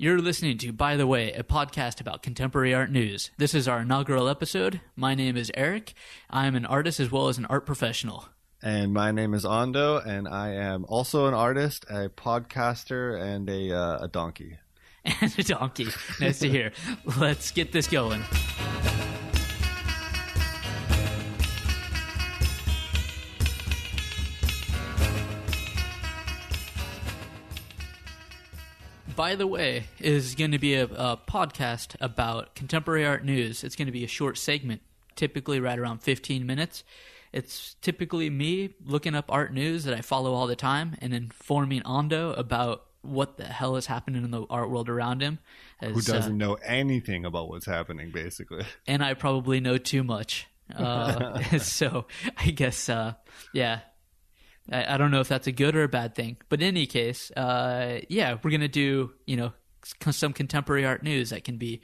You're listening to, by the way, a podcast about contemporary art news. This is our inaugural episode. My name is Eric. I am an artist as well as an art professional. And my name is Ando, and I am also an artist, a podcaster, and a donkey. And a donkey. Nice to hear. Let's get this going. By the way, is going to be a podcast about contemporary art news. It's going to be a short segment, typically right around 15 minutes. It's typically me looking up art news that I follow all the time and informing Ando about what the hell is happening in the art world around him. Who doesn't know anything about what's happening, basically. And I probably know too much. So I guess, yeah. I don't know if that's a good or a bad thing. But in any case, we're going to do, some contemporary art news that can be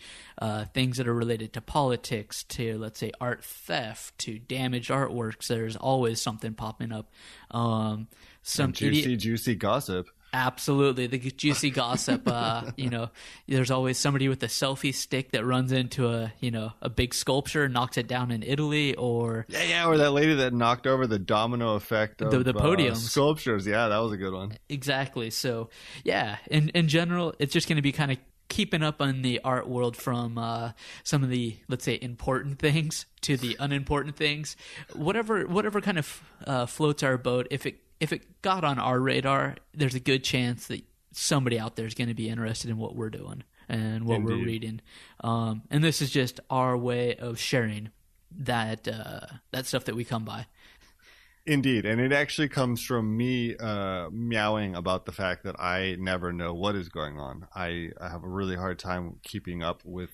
things that are related to politics, to, let's say, art theft, to damaged artworks. There's always something popping up. Some juicy gossip. Absolutely. The juicy gossip, there's always somebody with a selfie stick that runs into a big sculpture, knocks it down in Italy, or... Yeah, or that lady that knocked over the domino effect of the podium sculptures. Yeah, that was a good one. Exactly. So, yeah, in general, it's just going to be kind of keeping up on the art world from some of the, let's say, important things to the unimportant things. Whatever kind of floats our boat, if it got on our radar, there's a good chance that somebody out there is going to be interested in what we're doing and what we're reading. And this is just our way of sharing that stuff that we come by. Indeed. And it actually comes from me meowing about the fact that I never know what is going on. I have a really hard time keeping up with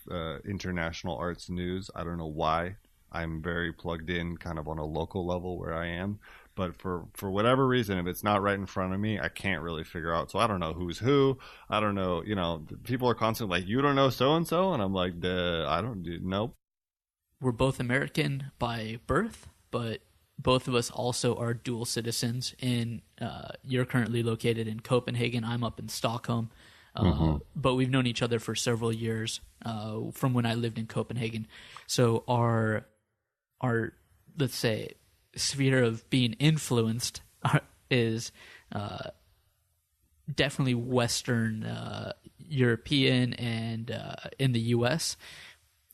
international arts news. I don't know why. I'm very plugged in kind of on a local level where I am. But for whatever reason, if it's not right in front of me, I can't really figure out. So I don't know who's who. I don't know. People are constantly like, you don't know so-and-so? And I'm like, nope. We're both American by birth, but both of us also are dual citizens. You're currently located in Copenhagen. I'm up in Stockholm. But we've known each other for several years from when I lived in Copenhagen. So our let's say, sphere of being influenced is definitely Western European and in the U.S.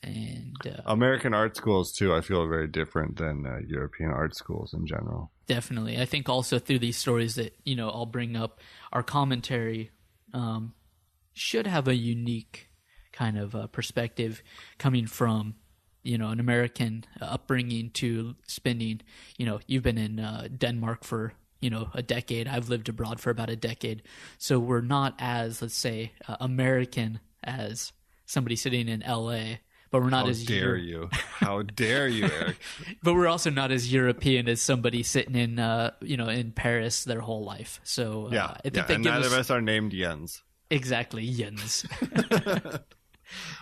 and American art schools too. I feel are very different than European art schools in general. Definitely, I think also through these stories that I'll bring up, our commentary should have a unique kind of perspective coming from an American upbringing to spending, you've been in Denmark for, a decade. I've lived abroad for about a decade. So we're not as, let's say, American as somebody sitting in LA, but we're not How dare you, Eric? But we're also not as European as somebody sitting in, in Paris their whole life. So I think and neither of us are named Jens. Exactly, Jens.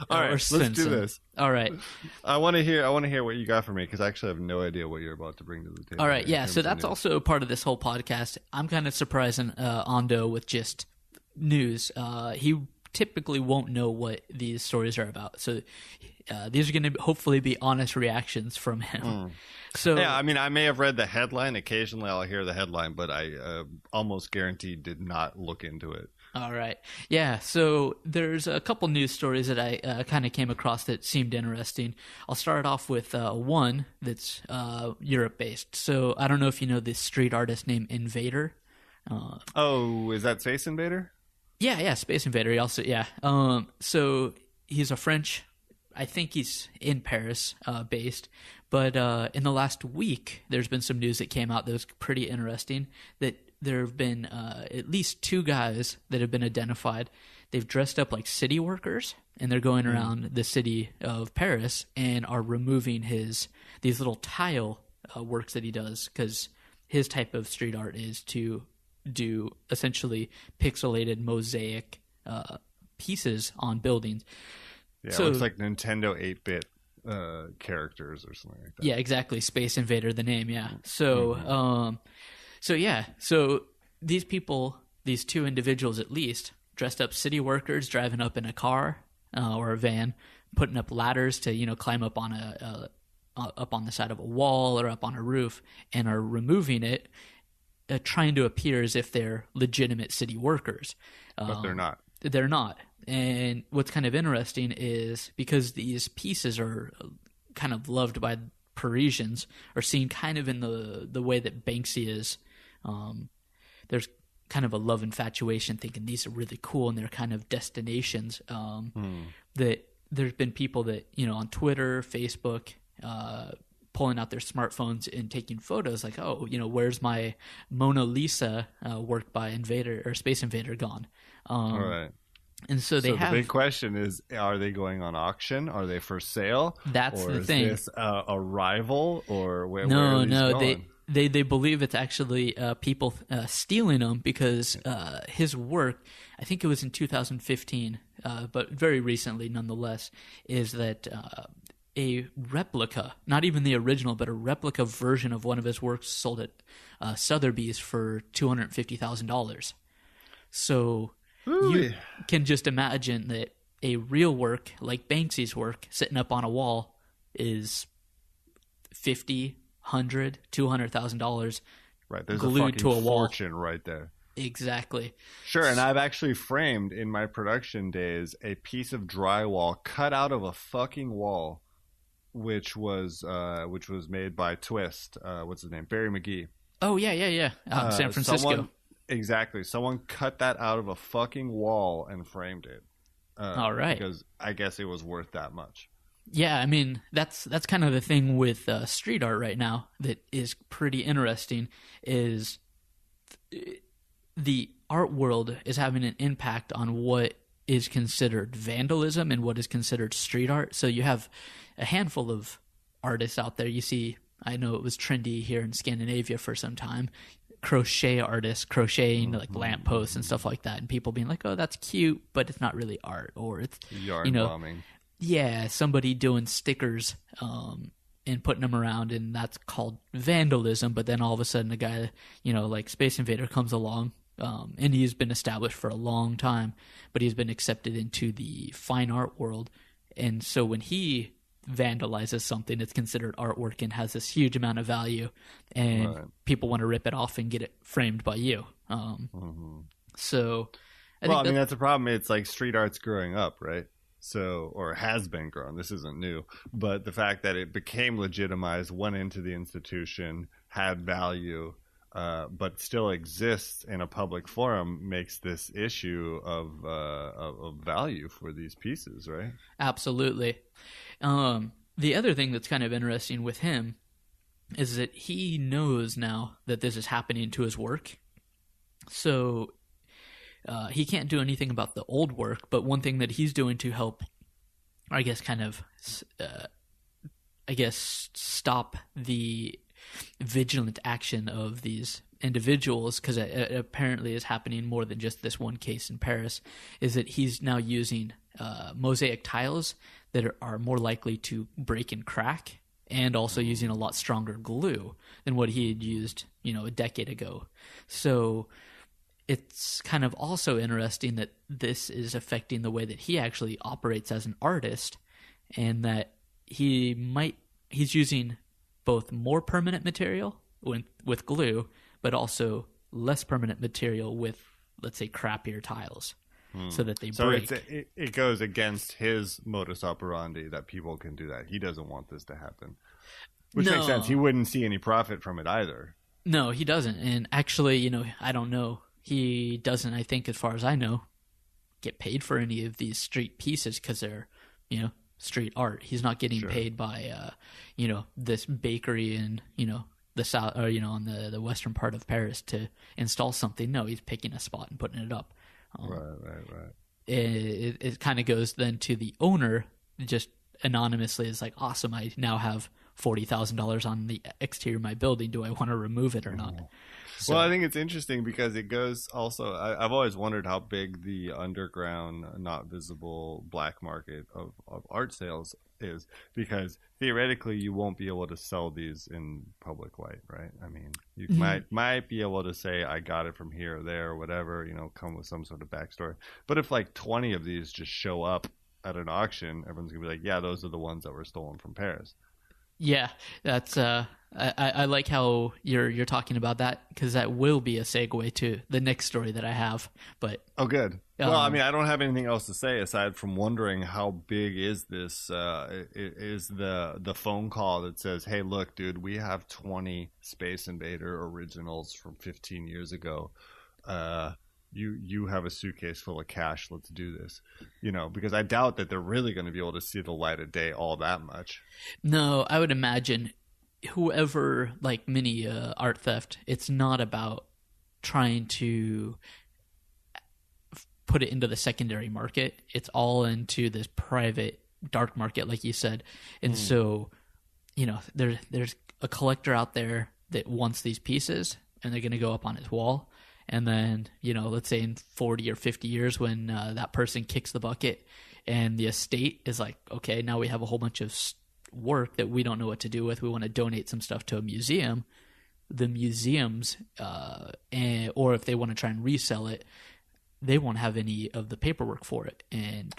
All right, let's do this. All right. I want to hear what you got for me, because I actually have no idea what you're about to bring to the table. All right, yeah. So that's also part of this whole podcast. I'm kind of surprising Ando with just news. He typically won't know what these stories are about. So these are going to hopefully be honest reactions from him. So yeah, I mean, I may have read the headline. Occasionally, I'll hear the headline, but I almost guaranteed did not look into it. All right. Yeah, so there's a couple news stories that I kind of came across that seemed interesting. I'll start off with one that's Europe-based. So I don't know if you know this street artist named Invader. Is that Space Invader? Yeah, Space Invader. He also, yeah. So he's a French, I think he's in Paris based. But in the last week, there's been some news that came out that was pretty interesting, that there have been at least two guys that have been identified. They've dressed up like city workers, and they're going around the city of Paris and are removing these little tile works that he does, because his type of street art is to do essentially pixelated mosaic pieces on buildings. Yeah, so, it looks like Nintendo 8-bit characters or something like that. Yeah, exactly. Space Invader, the name, yeah. So, so these people, these two individuals at least, dressed up city workers driving up in a car or a van, putting up ladders to, climb up on up on the side of a wall or up on a roof, and are removing it, trying to appear as if they're legitimate city workers. But they're not. They're not. And what's kind of interesting is because these pieces are kind of loved by Parisians, or seen kind of in the way that Banksy is, there's kind of a love infatuation, thinking these are really cool and they're kind of destinations. That there's been people that, on Twitter, Facebook, pulling out their smartphones and taking photos like, oh, where's my Mona Lisa work by Invader or Space Invader gone? All right. And so they have. The big question is: are they going on auction? Are they for sale? That's the thing. Is this a rival, or where no, are these going? They believe it's actually people stealing them because his work, I think it was in 2015, but very recently nonetheless, is that a replica, not even the original, but a replica version of one of his works sold at Sotheby's for $250,000. So you can just imagine that a real work like Banksy's work sitting up on a wall is $50,000, $100,000, $200,000, right? There's glued a fucking to a wall. fortune right there. Exactly. Sure, and I've actually framed in my production days a piece of drywall cut out of a fucking wall, which was made by Twist. What's his name? Barry McGee. Oh yeah. Out in San Francisco. Exactly. Someone cut that out of a fucking wall and framed it. All right. Because I guess it was worth that much. Yeah, I mean, that's kind of the thing with street art right now that is pretty interesting, is the art world is having an impact on what is considered vandalism and what is considered street art. So you have a handful of artists out there. You see, I know it was trendy here in Scandinavia for some time, crochet artists crocheting like lampposts and stuff like that, and people being like, oh, that's cute, but it's not really art, or it's yarn bombing. Yeah, somebody doing stickers and putting them around, and that's called vandalism. But then all of a sudden a guy, like Space Invader comes along, and he's been established for a long time, but he's been accepted into the fine art world. And so when he vandalizes something, it's considered artwork and has this huge amount of value, and people want to rip it off and get it framed by you. So I think that's a problem. It's like street art's growing up, right? So, or has been grown. This isn't new, but the fact that it became legitimized, went into the institution, had value, but still exists in a public forum, makes this issue of value for these pieces, right? Absolutely. The other thing that's kind of interesting with him is that he knows now that this is happening to his work. So he can't do anything about the old work, but one thing that he's doing to help, I guess, stop the vigilant action of these individuals, because it apparently is happening more than just this one case in Paris, is that he's now using mosaic tiles that are more likely to break and crack, and also using a lot stronger glue than what he had used, a decade ago. So it's kind of also interesting that this is affecting the way that he actually operates as an artist, and that he's using both more permanent material with glue, but also less permanent material with, let's say, crappier tiles, so that they break. So it goes against his modus operandi that people can do that. He doesn't want this to happen, which makes sense. He wouldn't see any profit from it either. No, he doesn't. And actually, I don't know. He doesn't, I think, as far as I know, get paid for any of these street pieces because they're, street art. He's not getting paid by, this bakery in, the south, or, on the western part of Paris to install something. No, he's picking a spot and putting it up. Right. It kind of goes then to the owner, just anonymously. Is like, awesome, I now have $40,000 on the exterior of my building. Do I want to remove it or not? So, well, I think it's interesting because it goes also. I've always wondered how big the underground, not visible black market of art sales is, because theoretically you won't be able to sell these in public light, right? I mean, you might be able to say I got it from here or there or whatever, come with some sort of backstory. But if like 20 of these just show up at an auction, everyone's gonna be like, yeah, those are the ones that were stolen from Paris. yeah, that's I like how you're talking about that, because that will be a segue to the next story that I have. But oh, good. Well, I mean, I don't have anything else to say aside from wondering how big is this? Is the phone call that says, "Hey, look, dude, we have 20 Space Invader originals from 15 years ago. You have a suitcase full of cash. Let's do this." Because I doubt that they're really going to be able to see the light of day all that much. No, I would imagine whoever, like many art theft, it's not about trying to put it into the secondary market. It's all into this private dark market, like you said. And so, there's a collector out there that wants these pieces, and they're going to go up on his wall. And then, let's say in 40 or 50 years when that person kicks the bucket and the estate is like, okay, now we have a whole bunch of work that we don't know what to do with. We want to donate some stuff to a museum. The museums, or if they want to try and resell it, they won't have any of the paperwork for it. And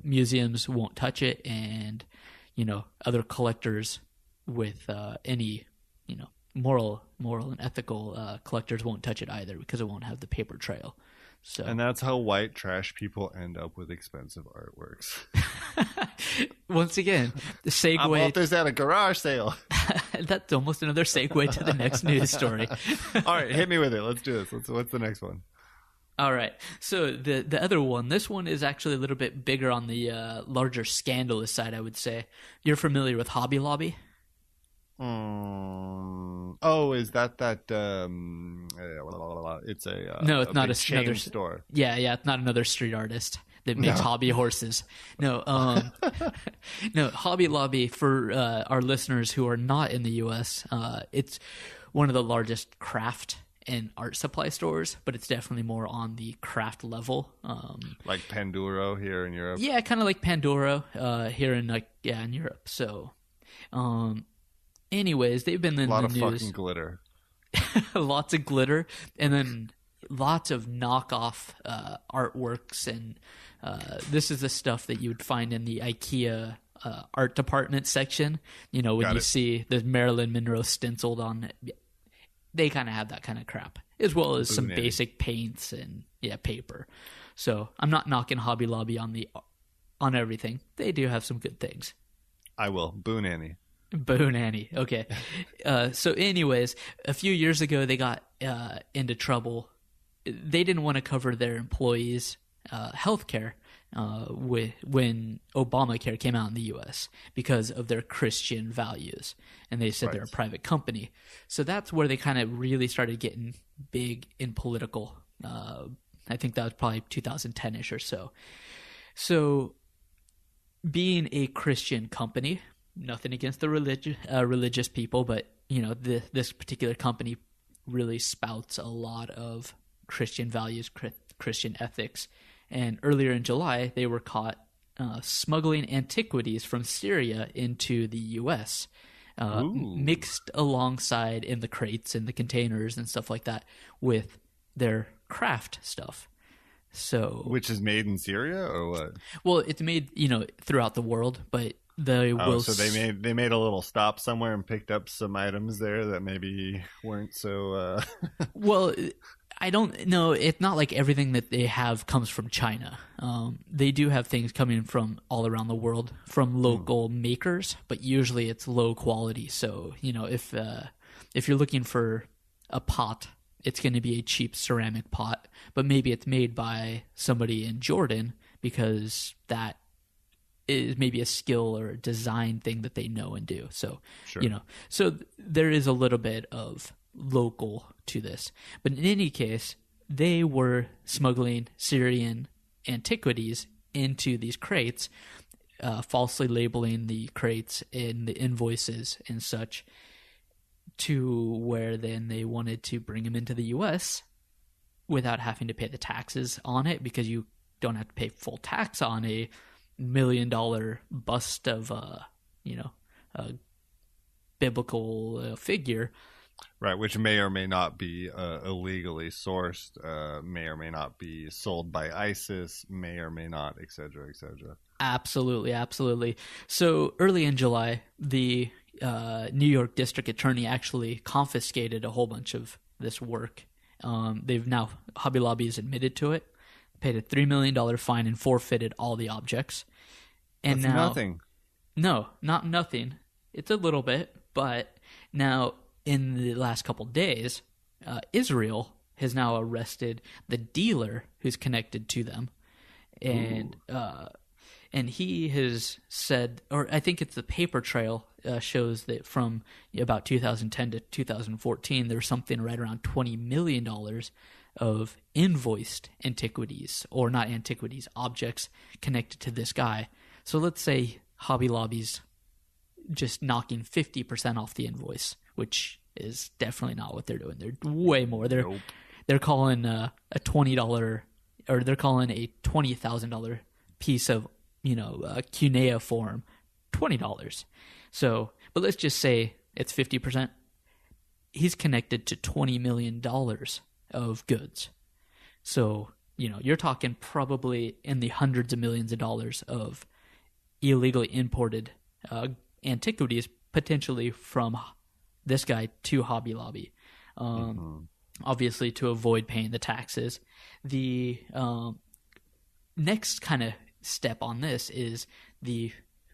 museums won't touch it. And, other collectors with any, moral and ethical collectors won't touch it either, because it won't have the paper trail. So, and that's how white trash people end up with expensive artworks. Once again, the segue. I bought this at a garage sale. That's almost another segue to the next news story. All right, hit me with it. Let's do this. What's the next one? All right. So the other one, this one is actually a little bit bigger on the larger scandalous side, I would say. You're familiar with Hobby Lobby? Oh, is that it's a no, it's not chain another store. Yeah, it's not another street artist that makes hobby horses. No, no, Hobby Lobby, for our listeners who are not in the U.S., it's one of the largest craft and art supply stores, but it's definitely more on the craft level. Like Panduro here in Europe. Yeah, kind of like Panduro here in in Europe. So, anyways, they've been in the news. A lot of fucking glitter. Lots of glitter, and then lots of knockoff artworks, and this is the stuff that you would find in the IKEA art department section. When you see the Marilyn Monroe stenciled on it. They kind of have that kind of crap, as well as some basic paints and paper. So I'm not knocking Hobby Lobby on everything. They do have some good things. I will. Boo Nanny. Boo Nanny. Okay. So anyways, a few years ago, they got into trouble. They didn't want to cover their employees' health care when Obamacare came out in the U.S. because of their Christian values. And they said they're a private company. So that's where they kind of really started getting big in political. I think that was probably 2010-ish or so. So being a Christian company, nothing against the religious people, but this particular company really spouts a lot of Christian values, Christian ethics. And earlier in July, they were caught smuggling antiquities from Syria into the U.S., mixed alongside in the crates and the containers and stuff like that with their craft stuff. So, which is made in Syria or what? Well, it's made throughout the world, but so they made a little stop somewhere and picked up some items there that maybe weren't so. Well, I don't know. It's not like everything that they have comes from China. They do have things coming from all around the world from local makers, but usually it's low quality. So if you're looking for a pot, it's going to be a cheap ceramic pot, but maybe it's made by somebody in Jordan because that is maybe a skill or a design thing that they know and do. So, sure. So there is a little bit of local to this. But in any case, they were smuggling Syrian antiquities into these crates. falsely labeling the crates in the invoices and such, to where then they wanted to bring them into the U.S. without having to pay the taxes on it, because you don't have to pay full tax on a $1 million bust of a biblical figure. Right, which may or may not be illegally sourced, may or may not be sold by ISIS, may or may not, et cetera, et cetera. Absolutely, absolutely. So early in July, the New York District Attorney actually confiscated a whole bunch of this work. Hobby Lobby has admitted to it, paid a $3 million fine, and forfeited all the objects. And That's now, nothing. No, not nothing. It's a little bit, but now in the last couple days, Israel has now arrested the dealer who's connected to them, and he has said, or I think it's the paper trail shows that from about 2010 to 2014, there's something right around $20 million of invoiced antiquities, or not antiquities, objects connected to this guy. So let's say Hobby Lobby's just knocking 50% off the invoice, which is definitely not what they're doing. They're way more. They're calling a $20, or they're calling a $20,000 piece of cuneiform $20. So, but let's just say it's 50%. He's connected to $20 million of goods. So, you're talking probably in the hundreds of millions of dollars of illegally imported antiquities, potentially from this guy to Hobby Lobby. Obviously, to avoid paying the taxes. The next kind of step on this is the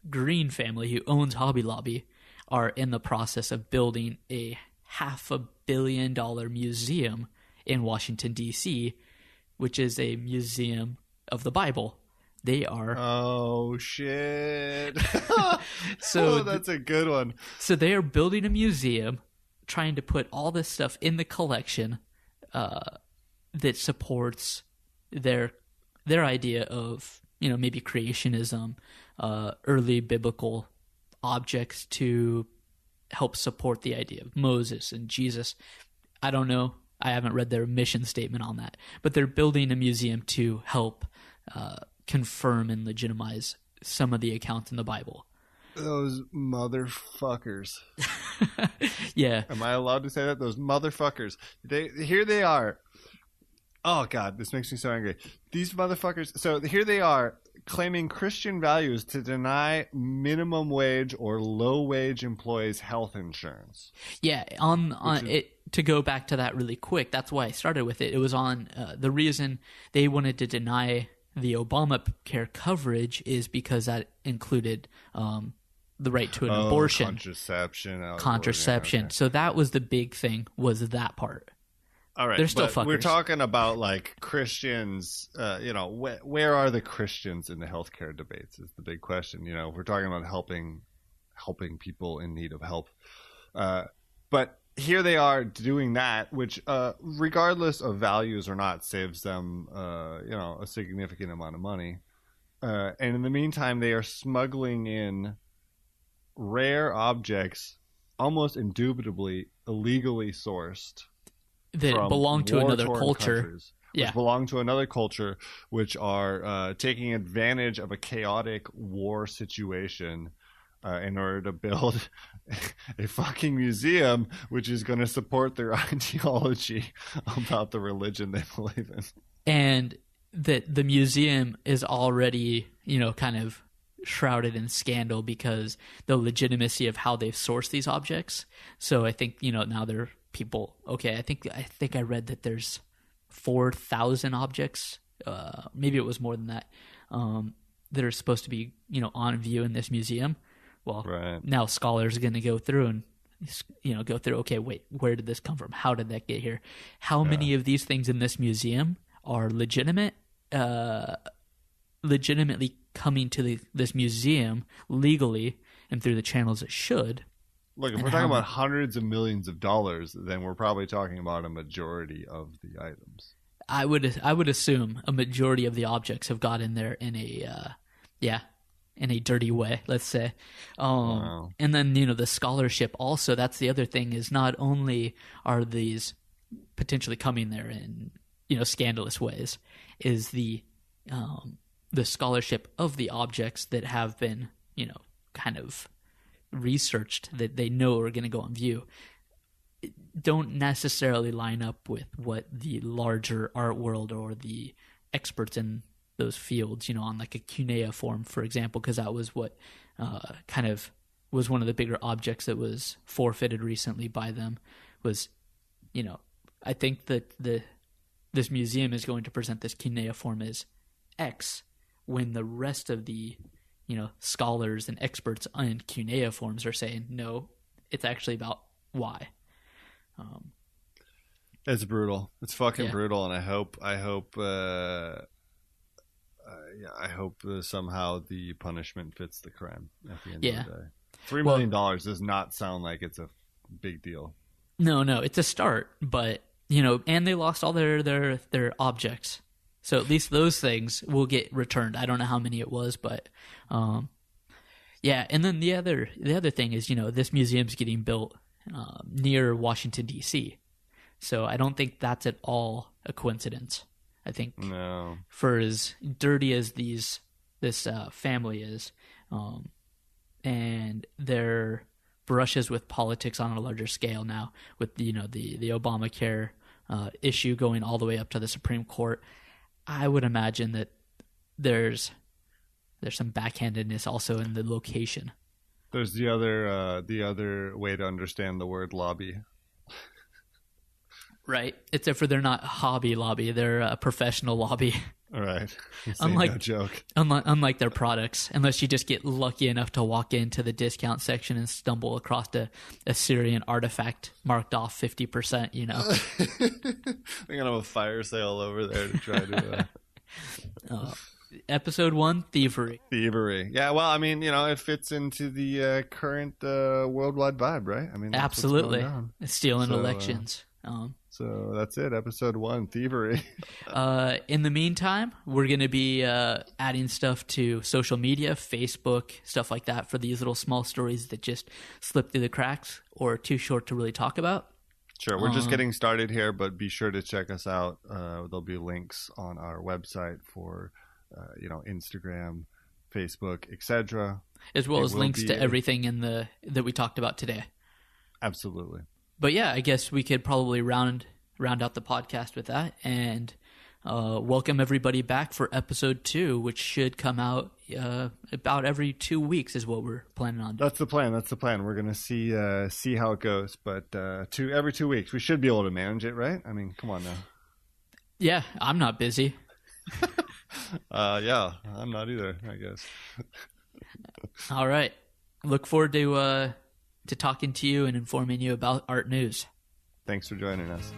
Green family, who owns Hobby Lobby, are in the process of building a $500 million museum in Washington, D.C., which is a museum of the Bible. They are... Oh, shit. So that's a good one. So they are building a museum, trying to put all this stuff in the collection that supports their idea of, maybe creationism, early biblical objects to help support the idea of Moses and Jesus. I don't know. I haven't read their mission statement on that. But they're building a museum to help confirm and legitimize some of the accounts in the Bible. Those motherfuckers. Yeah. Am I allowed to say that? Those motherfuckers. Here they are. Oh, God, this makes me so angry. These motherfuckers. So here they are claiming Christian values to deny minimum wage or low wage employees health insurance. Yeah. To go back to that really quick, that's why I started with it. It was on the reason they wanted to deny the Obamacare coverage is because that included the right to an abortion. Contraception. Okay. So that was the big thing, was that part. All right, they're still fuckers. We're talking about like Christians. Where are the Christians in the healthcare debates? Is the big question. We're talking about helping people in need of help. But here they are doing that, which, regardless of values or not, saves them, a significant amount of money. And in the meantime, they are smuggling in rare objects, almost indubitably illegally sourced, that belong to another culture. Which belong to another culture, which are taking advantage of a chaotic war situation in order to build a fucking museum, which is going to support their ideology about the religion they believe in. And that the museum is already, kind of shrouded in scandal because the legitimacy of how they've sourced these objects. So I think, now they're people. Okay, I think I read that there's 4,000 objects. Maybe it was more than that. That are supposed to be, on view in this museum. Well, right. Now scholars are going to go through and, okay, wait, where did this come from? How did that get here? How many of these things in this museum are legitimately coming to this museum legally and through the channels it should? Look, if we're talking about hundreds of millions of dollars, then we're probably talking about a majority of the items. I would assume a majority of the objects have got in there in a in a dirty way, let's say. Wow. And then, you know, the scholarship also, that's the other thing, is not only are these potentially coming there in, you know, scandalous ways, is the scholarship of the objects that have been, you know, kind of researched, that they know are going to go on view, don't necessarily line up with what the larger art world or the experts in those fields, you know, on like a cuneiform, for example, because that was what kind of was one of the bigger objects that was forfeited recently by them. Was, you know, I think that this museum is going to present this cuneiform as X, when the rest of the, you know, scholars and experts on cuneiforms are saying no, it's actually about Y. It's brutal. It's fucking Yeah. brutal, and I hope somehow the punishment fits the crime at the end of the day. $3 million does not sound like it's a big deal. No, it's a start, but, you know, and they lost all their objects, so at least those things will get returned. I don't know how many it was, but yeah. And then the other thing is, you know, this museum's getting built near Washington, D.C., so I don't think that's at all a coincidence. I think No. for as dirty as this family is, and their brushes with politics on a larger scale now, with, you know, the Obamacare issue going all the way up to the Supreme Court, I would imagine that there's some backhandedness also in the location. There's the other way to understand the word lobby. Right. Except for they're not Hobby Lobby, they're a professional lobby. All right. Unlike no joke. Unlike their products, unless you just get lucky enough to walk into the discount section and stumble across a Syrian artifact marked off 50%, you know. We're gonna have a fire sale over there to try to Episode 1, Thievery. Thievery. Yeah, well, I mean, you know, it fits into the current worldwide vibe, right? I mean, that's Absolutely. what's going on. Stealing elections. So that's it. Episode 1, Thievery. In the meantime, we're going to be adding stuff to social media, Facebook, stuff like that, for these little small stories that just slip through the cracks or are too short to really talk about. Sure. We're just getting started here, but be sure to check us out. There'll be links on our website for, you know, Instagram, Facebook, etc. As well as links to everything that we talked about today. Absolutely. But yeah, I guess we could probably round out the podcast with that, and welcome everybody back for episode 2, which should come out about every 2 weeks is what we're planning on doing. That's the plan. We're gonna see how it goes, but every 2 weeks we should be able to manage it, right? I mean, come on now. Yeah, I'm not busy. Yeah, I'm not either, I guess. All right. Look forward to talking to you and informing you about art news. Thanks for joining us.